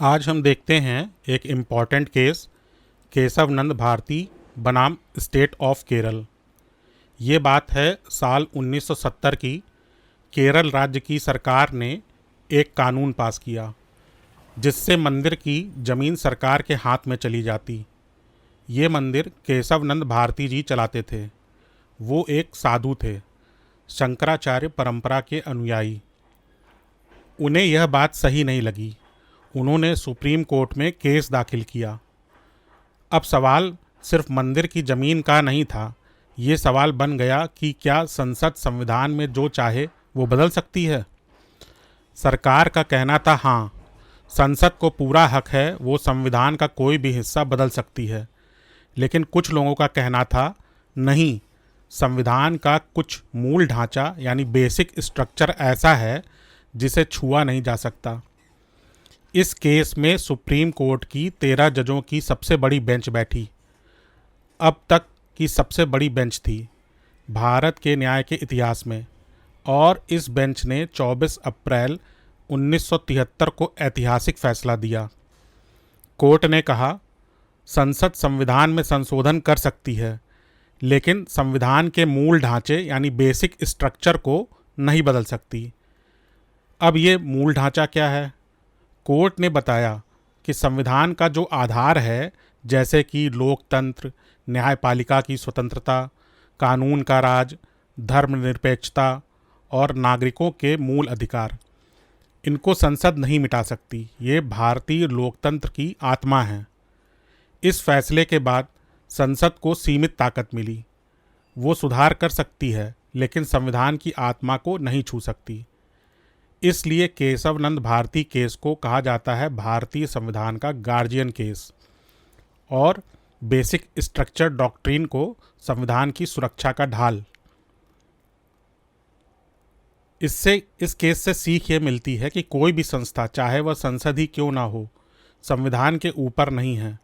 आज हम देखते हैं एक इम्पॉर्टेंट केस, केशव नंद भारती बनाम स्टेट ऑफ केरल। ये बात है साल 1970 की। केरल राज्य की सरकार ने एक कानून पास किया जिससे मंदिर की ज़मीन सरकार के हाथ में चली जाती। ये मंदिर केशव नंद भारती जी चलाते थे। वो एक साधु थे, शंकराचार्य परंपरा के अनुयायी। उन्हें यह बात सही नहीं लगी। उन्होंने सुप्रीम कोर्ट में केस दाखिल किया। अब सवाल सिर्फ मंदिर की ज़मीन का नहीं था। ये सवाल बन गया कि क्या संसद संविधान में जो चाहे वो बदल सकती है। सरकार का कहना था हाँ, संसद को पूरा हक है, वो संविधान का कोई भी हिस्सा बदल सकती है। लेकिन कुछ लोगों का कहना था नहीं, संविधान का कुछ मूल ढांचा यानी बेसिक स्ट्रक्चर ऐसा है जिसे छुआ नहीं जा सकता। इस केस में सुप्रीम कोर्ट की 13 जजों की सबसे बड़ी बेंच बैठी। अब तक की सबसे बड़ी बेंच थी भारत के न्याय के इतिहास में। और इस बेंच ने 24 अप्रैल 1973 को ऐतिहासिक फैसला दिया। कोर्ट ने कहा, संसद संविधान में संशोधन कर सकती है, लेकिन संविधान के मूल ढांचे यानी बेसिक स्ट्रक्चर को नहीं बदल सकती। अब ये मूल ढांचा क्या है? कोर्ट ने बताया कि संविधान का जो आधार है, जैसे कि लोकतंत्र, न्यायपालिका की स्वतंत्रता, कानून का राज, धर्मनिरपेक्षता और नागरिकों के मूल अधिकार, इनको संसद नहीं मिटा सकती। ये भारतीय लोकतंत्र की आत्मा है। इस फैसले के बाद संसद को सीमित ताकत मिली। वो सुधार कर सकती है, लेकिन संविधान की आत्मा को नहीं छू सकती। इसलिए केशव नंद भारती केस को कहा जाता है भारतीय संविधान का गार्जियन केस और बेसिक स्ट्रक्चर डॉक्ट्रिन को संविधान की सुरक्षा का ढाल। इस केस से सीख ये मिलती है कि कोई भी संस्था, चाहे वह संसद ही क्यों ना हो, संविधान के ऊपर नहीं है।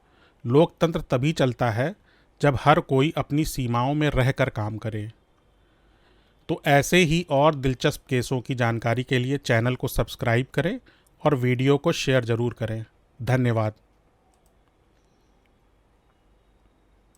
लोकतंत्र तभी चलता है जब हर कोई अपनी सीमाओं में रहकर काम करे। तो ऐसे ही और दिलचस्प केसों की जानकारी के लिए चैनल को सब्सक्राइब करें और वीडियो को शेयर ज़रूर करें। धन्यवाद।